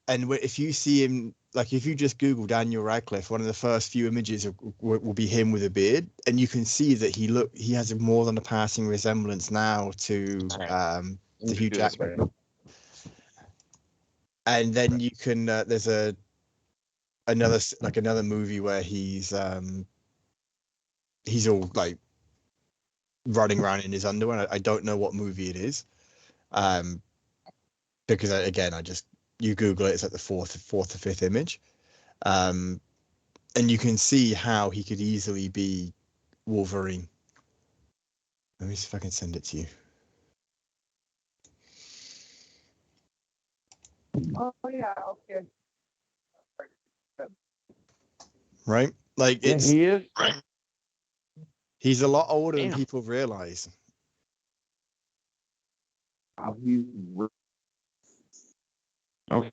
And if you see him, like if you just Google Daniel Radcliffe, one of the first few images will be him with a beard, and you can see that he has more than a passing resemblance now to Hugh Jackman. Right. And then you can there's another movie where he's all like running around in his underwear. I don't know what movie it is, because again, you Google it, it's like the fourth or fifth image, and you can see how he could easily be Wolverine. Let me see if I can send it to you. Oh yeah, okay. Right, like he is. He's a lot older than people realize. Okay.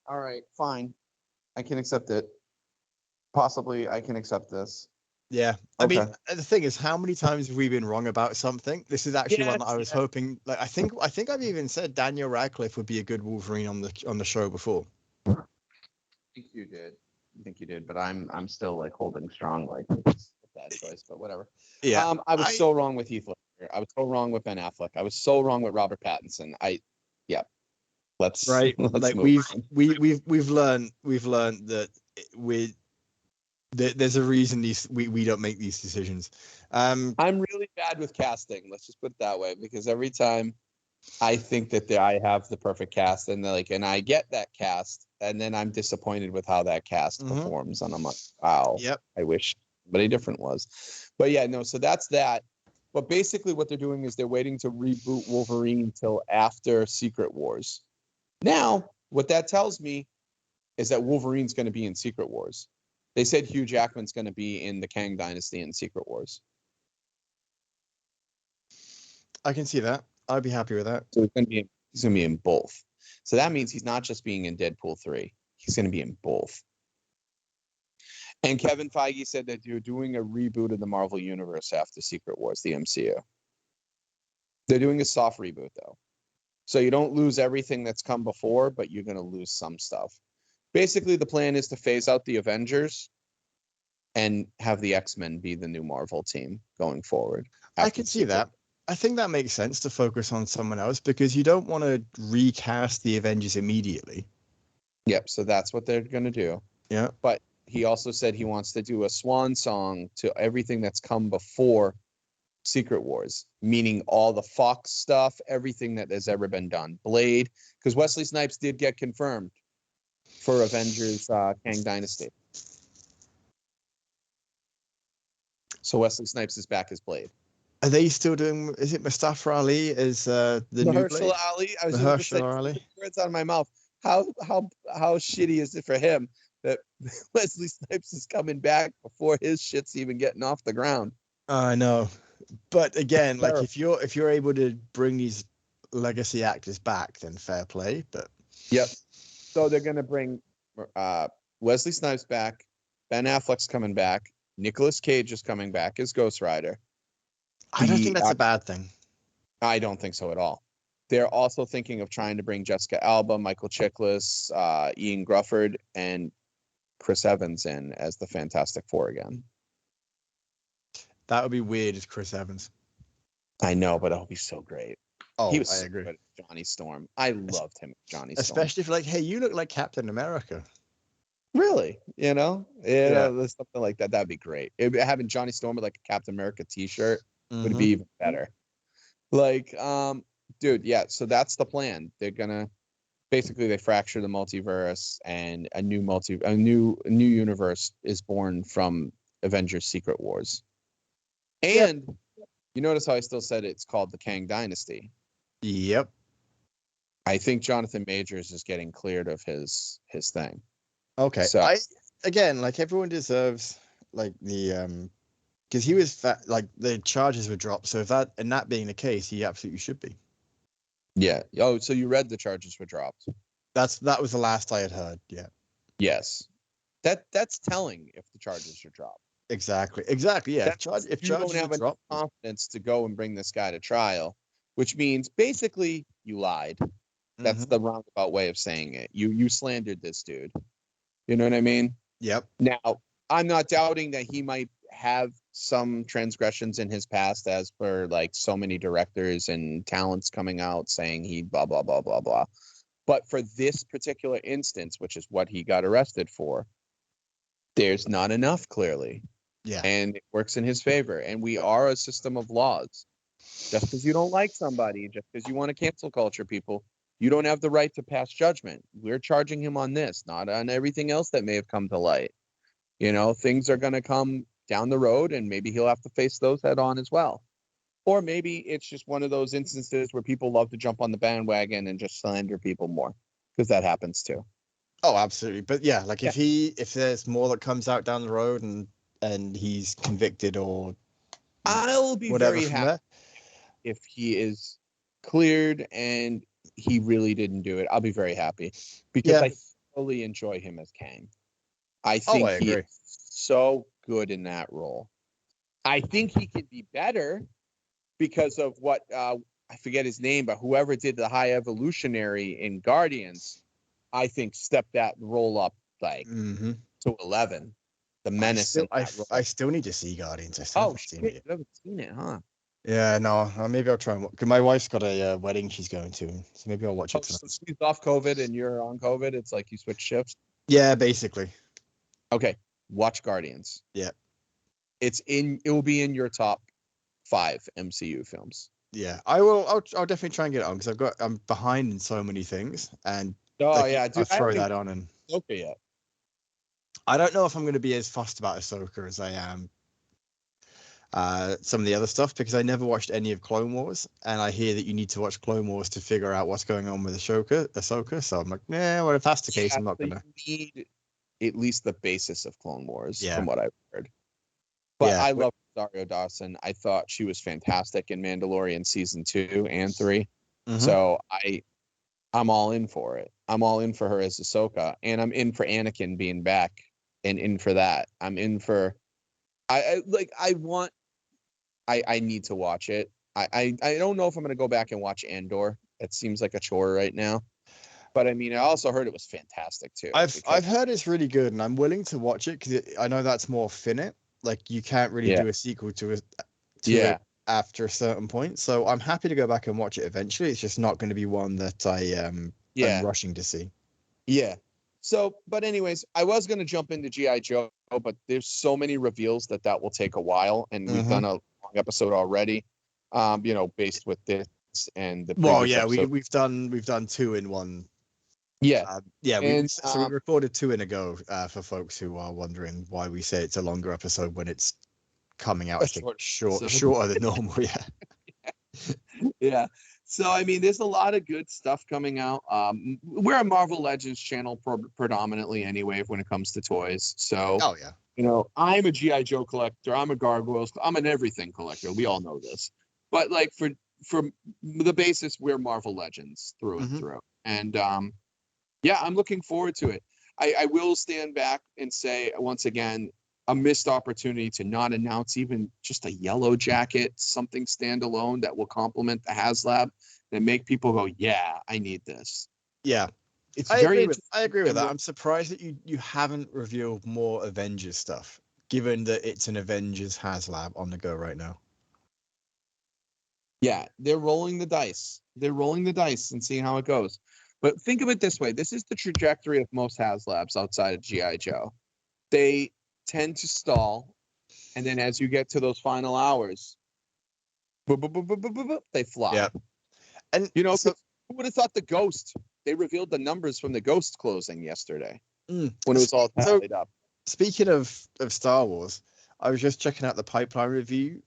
All right, fine. I can accept it. Possibly, I can accept this. Yeah, I mean, the thing is, how many times have we been wrong about something? This is actually one that I was hoping. Like, I think I've even said Daniel Radcliffe would be a good Wolverine on the show before. I think you did. But I'm still like holding strong like it's a bad choice, but whatever. Yeah. I was so wrong with Heath Ledger. I was so wrong with Ben Affleck. I was so wrong with Robert Pattinson. Let's like move on. we've learned that there's a reason we don't make these decisions. I'm really bad with casting. Let's just put it that way, because every time I think that I have the perfect cast, and I get that cast, and then I'm disappointed with how that cast performs, and I'm like, wow, I wish somebody different was. But yeah, no, so that's that. But basically what they're doing is they're waiting to reboot Wolverine until after Secret Wars. Now, what that tells me is that Wolverine's going to be in Secret Wars. They said Hugh Jackman's going to be in the Kang Dynasty in Secret Wars. I can see that. I'd be happy with that. So he's going to be in both. So that means he's not just being in Deadpool 3. He's going to be in both. And Kevin Feige said that they're doing a reboot of the Marvel Universe after Secret Wars, the MCU. They're doing a soft reboot, though. So you don't lose everything that's come before, but you're going to lose some stuff. Basically, the plan is to phase out the Avengers and have the X-Men be the new Marvel team going forward. I can see that. I think that makes sense to focus on someone else, because you don't want to recast the Avengers immediately. Yep, so that's what they're going to do. Yeah. But he also said he wants to do a swan song to everything that's come before Secret Wars, meaning all the Fox stuff, everything that has ever been done. Blade, because Wesley Snipes did get confirmed for Avengers Kang Dynasty. So Wesley Snipes is back as Blade. Are they still doing? Is it Mustafa Ali as the new Mahershala Blade? Ali? I was Mahershala Ali. Words out of my mouth. How shitty is it for him that Wesley Snipes is coming back before his shit's even getting off the ground? I know, but again, like if you're able to bring these legacy actors back, then fair play. But yep. So they're gonna bring Wesley Snipes back. Ben Affleck's coming back. Nicolas Cage is coming back as Ghost Rider. I don't think that's a bad thing. I don't think so at all. They're also thinking of trying to bring Jessica Alba, Michael Chiklis, Ian Grufford, and Chris Evans in as the Fantastic Four again. That would be weird as Chris Evans. I know, but it'll be so great. Oh, he was I agree. Good at Johnny Storm. I loved him, Johnny Storm. Especially if hey, you look like Captain America. Really? You know, there's something like that. That'd be great. Having Johnny Storm with a Captain America T-shirt would be even better. Dude, yeah. So that's the plan. They're gonna they fracture the multiverse, and a new universe is born from Avengers: Secret Wars. And You notice how I still said it's called the Kang Dynasty. Yep. I think Jonathan Majors is getting cleared of his thing. Okay. So Again, like everyone deserves like the because he was like the charges were dropped. So if that being the case, he absolutely should be. yeah. Oh, so you read the charges were dropped? That was the last I had heard. Yeah. Yes. That's telling if the charges are dropped. Exactly. Yeah. If You don't charges are have enough dropped, confidence to go and bring this guy to trial, which means basically you lied. That's the roundabout way of saying it. You slandered this dude. You know what I mean? Yep. Now, I'm not doubting that he might have some transgressions in his past, as per like so many directors and talents coming out saying he blah blah blah blah blah. But for this particular instance, which is what he got arrested for, there's not enough clearly. Yeah. And it works in his favor. And we are a system of laws. Just because you don't like somebody, just because you want to cancel culture people, you don't have the right to pass judgment. We're charging him on this, not on everything else that may have come to light. You know, things are going to come down the road, and maybe he'll have to face those head on as well. Or maybe it's just one of those instances where people love to jump on the bandwagon and just slander people more, because that happens too. Oh, absolutely. But yeah, like if there's more that comes out down the road and he's convicted or I'll be very happy if he is cleared and he really didn't do it. I'll be very happy because I thoroughly enjoy him as Kang. I think he is so good in that role. I think he could be better because of what I forget his name, but whoever did the High Evolutionary in Guardians, I think stepped that role up like to 11. The menace. I still need to see Guardians. I still haven't seen it. You haven't seen it, huh? Yeah, no. Maybe I'll try and because my wife's got a wedding she's going to, so maybe I'll watch it tonight. So she's off COVID and you're on COVID. It's like you switch shifts. Yeah, basically. Okay, watch Guardians. Yeah, it will be in your top 5 MCU films. Yeah, I will. I'll definitely try and get it on because I'm behind in so many things, and dude, I'll throw that on. And okay, yeah. I don't know if I'm going to be as fussed about Ahsoka as I am some of the other stuff because I never watched any of Clone Wars, and I hear that you need to watch Clone Wars to figure out what's going on with Ahsoka. So I'm like, well, if that's the case, I'm not gonna. You need at least the basis of Clone Wars, from what I've heard. But yeah, I love Rosario Dawson. I thought she was fantastic in Mandalorian season 2 and 3. So I'm all in for it. I'm all in for her as Ahsoka, and I'm in for Anakin being back, and in for that. I'm in for. I need to watch it. I don't know if I'm going to go back and watch Andor. It seems like a chore right now. But I mean, I also heard it was fantastic too. I've heard it's really good, and I'm willing to watch it because I know that's more finite. Like you can't really do a sequel to it after a certain point. So I'm happy to go back and watch it eventually. It's just not going to be one that I'm rushing to see. Yeah. So, but anyways, I was going to jump into G.I. Joe, but there's so many reveals that will take a while, and we've done a long episode already. Based with this and the. Well, yeah, we've done 2 in one. Yeah. So we recorded 2 in a go for folks who are wondering why we say it's a longer episode when it's coming out shorter than normal. Yeah. So I mean, there's a lot of good stuff coming out. We're a Marvel Legends channel predominantly anyway when it comes to toys. So I'm a G.I. Joe collector. I'm a Gargoyles. I'm an everything collector. We all know this. But like for the basis, we're Marvel Legends through and through. And I'm looking forward to it. I will stand back and say once again, a missed opportunity to not announce even just a Yellow Jacket, something standalone that will complement the HasLab and make people go, yeah, I need this. Yeah. I agree with that. I'm surprised that you haven't revealed more Avengers stuff, given that it's an Avengers HasLab on the go right now. Yeah, they're rolling the dice. They're rolling the dice and seeing how it goes. But think of it this way. This is the trajectory of most HasLabs outside of G.I. Joe. They tend to stall, and then as you get to those final hours, they flop. Yeah. And who would have thought the Ghost? They revealed the numbers from the Ghost closing yesterday when it was all tallied up. Speaking of Star Wars, I was just checking out the pipeline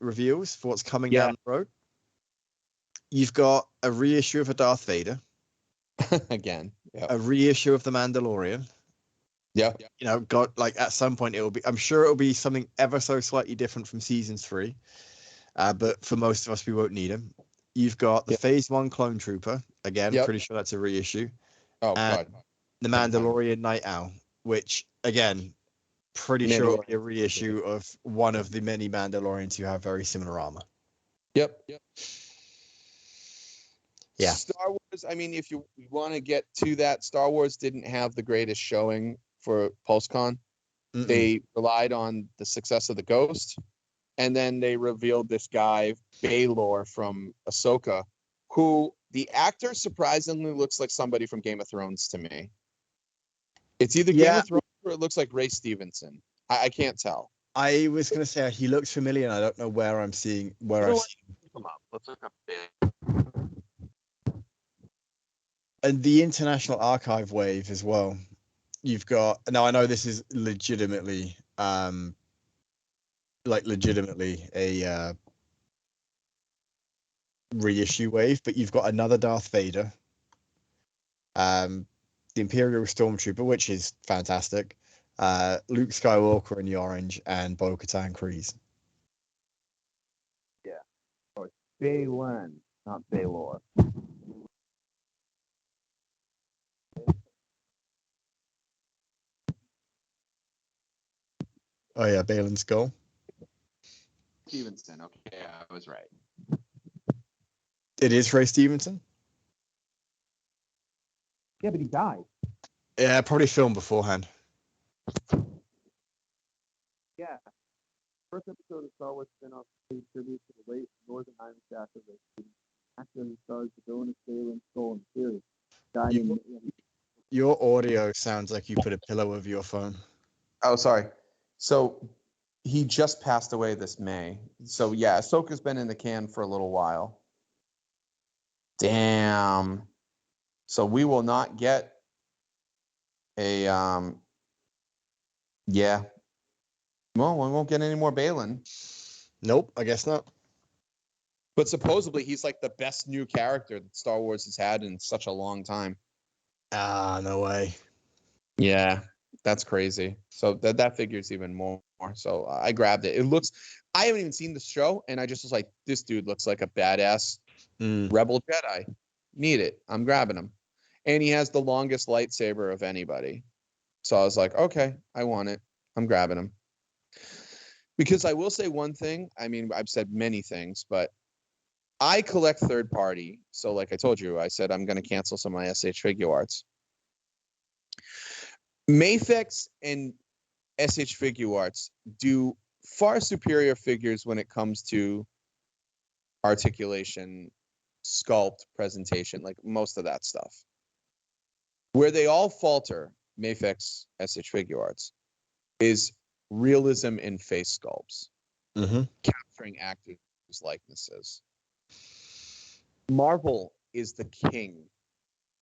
reveals for what's coming down the road. You've got a reissue of a Darth Vader. Again. Yep. A reissue of The Mandalorian. Yeah. You know, at some point I'm sure it'll be something ever so slightly different from season 3. But for most of us, we won't need him. You've got the Phase 1 Clone Trooper. Again, pretty sure that's a reissue. Oh, God. The Mandalorian Night Owl, which, again, pretty sure will be a reissue of one of the many Mandalorians who have very similar armor. Yep. Yeah. Star Wars, I mean, if you want to get to that, Star Wars didn't have the greatest showing for Pulsecon. They relied on the success of the Ghost, and then they revealed this guy, Baelor from Ahsoka, who the actor surprisingly looks like somebody from Game of Thrones to me. It's either Game of Thrones or it looks like Ray Stevenson. I can't tell. I was going to say he looks familiar, and I don't know where I'm seeing Let's look up and the International Archive wave as well. You've got now. I know this is legitimately, a reissue wave, but you've got another Darth Vader, the Imperial Stormtrooper, which is fantastic, Luke Skywalker in the orange, and Bo-Katan Kryze. Yeah, oh, it's Baylan, not Baelor. Oh yeah, Baylan Skull. Stevenson. Okay, I was right. It is Ray Stevenson. Yeah, but he died. Yeah, probably filmed beforehand. Yeah. First episode of Star Wars spin-off pays tribute to the late Northern Irish actor who stars the villainous Baylan Skull in the series. Died in Your audio sounds like you put a pillow over your phone. Oh, sorry. So he just passed away this May. So yeah, Ahsoka's been in the can for a little while. Damn. So we will not get a yeah. Well, we won't get any more Baylan. Nope, I guess not. But supposedly he's like the best new character that Star Wars has had in such a long time. No way. Yeah, that's crazy. So that figures even more. So I grabbed it. I haven't even seen the show, and I just was like, this dude looks like a badass rebel Jedi. Need it. I'm grabbing him. And he has the longest lightsaber of anybody. So I was like, okay, I want it. I'm grabbing him. Because I will say one thing. I mean, I've said many things, but I collect third party. So like I told you, I said I'm going to cancel some of my SH Figure Arts. Mafex and SH Figure Arts do far superior figures when it comes to articulation, sculpt, presentation, like most of that stuff. Where they all falter, Mafex, SH Figure Arts, is realism in face sculpts, capturing actors' likenesses. Marvel is the king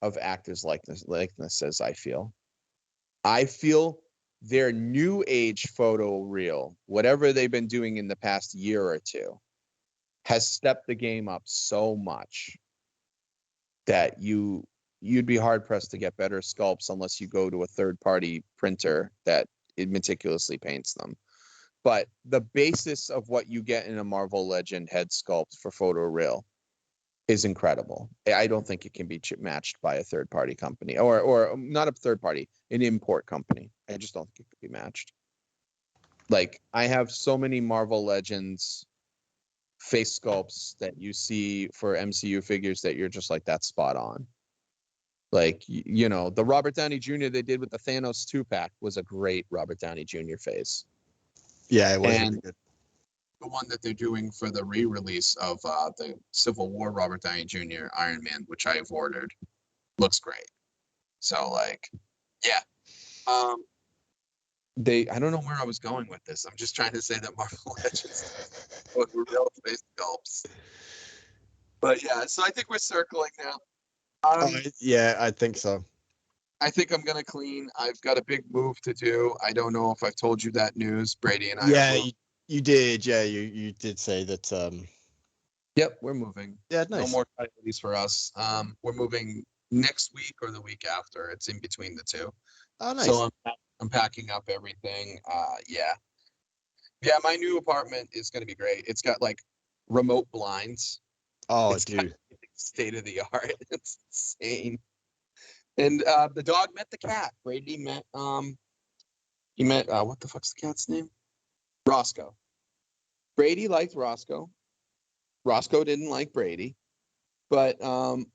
of actors' likenesses, I feel. I feel their new age photo reel, whatever they've been doing in the past year or two, has stepped the game up so much that you'd be hard pressed to get better sculpts unless you go to a third party printer that it meticulously paints them. But the basis of what you get in a Marvel Legend head sculpt for photo reel is incredible. I don't think it can be matched by a third party company or not a third party, an import company. I just don't think it could be matched. Like I have so many Marvel Legends face sculpts that you see for MCU figures that you're just like, that's spot on. Like, you know, the Robert Downey Jr. they did with the Thanos 2-pack was a great Robert Downey Jr. face. Yeah, it was really good. The one that they're doing for the re-release of the Civil War Robert Downey Jr. Iron Man, which I have ordered, looks great. So, like, yeah. I don't know where I was going with this. I'm just trying to say that Marvel Legends were real face sculpts. But yeah, so I think we're circling now. Yeah, I think so. I think I'm gonna clean. I've got a big move to do. I don't know if I've told you that news, Brady and I. Yeah, You did, yeah. You did say that. Yep, we're moving. Yeah, No nice. more coyotes for us. We're moving next week or the week after. It's in between the two. Oh, nice. So I'm packing up everything. Yeah, my new apartment is going to be great. It's got like remote blinds. Oh, It's dude. state of the art. It's insane. And the dog met the cat. Brady met he met what the fuck's the cat's name? Roscoe. Brady liked Roscoe. Roscoe didn't like Brady, but you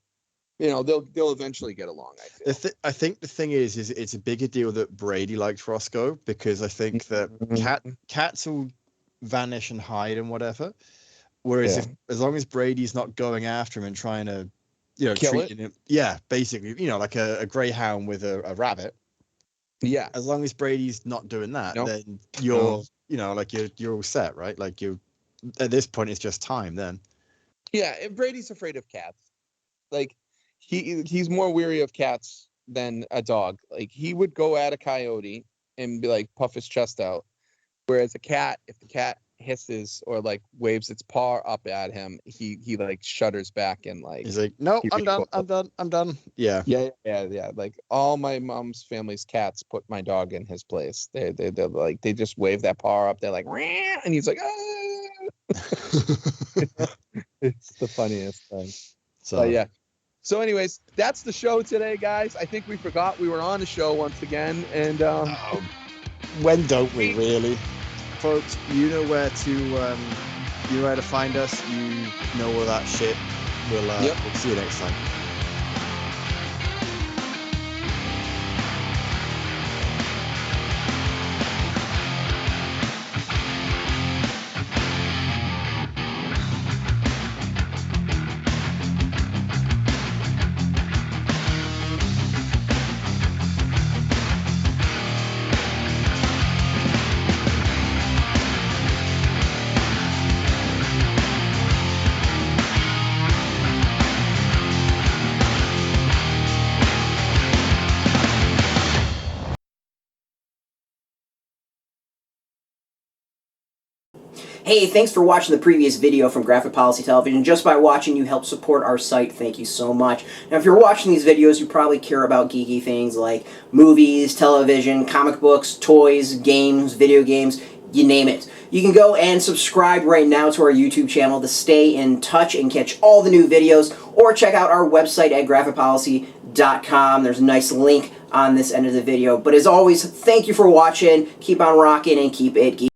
know they'll eventually get along. I feel. I think the thing is it's a bigger deal that Brady liked Roscoe, because I think that cats will vanish and hide and whatever. Whereas if as long as Brady's not going after him and trying to, you know, treating him, yeah, basically, you know, like a greyhound with a rabbit. Yeah. As long as Brady's not doing that, then you're, you know, like you're all set, right? Like you, at this point, it's just time then. Yeah, and Brady's afraid of cats. Like he's more weary of cats than a dog. Like he would go at a coyote and be like puff his chest out. Whereas a cat, if the cat hisses or like waves its paw up at him, he like shudders back and like he's like, no, I'm done. Yeah. Yeah. Like all my mom's family's cats put my dog in his place. They're like they just wave that paw up. They're like, "Rah!" And he's like, ah! It's the funniest thing. So yeah. So anyways, that's the show today, guys. I think we forgot we were on a show once again, and when don't we really? Folks, you know where to find us. You know all that shit. We'll see you next time. Hey, thanks for watching the previous video from Graphic Policy Television. Just by watching, you help support our site. Thank you so much. Now, if you're watching these videos, you probably care about geeky things like movies, television, comic books, toys, games, video games, you name it. You can go and subscribe right now to our YouTube channel to stay in touch and catch all the new videos, or check out our website at graphicpolicy.com. There's a nice link on this end of the video. But as always, thank you for watching. Keep on rocking and keep it geeky.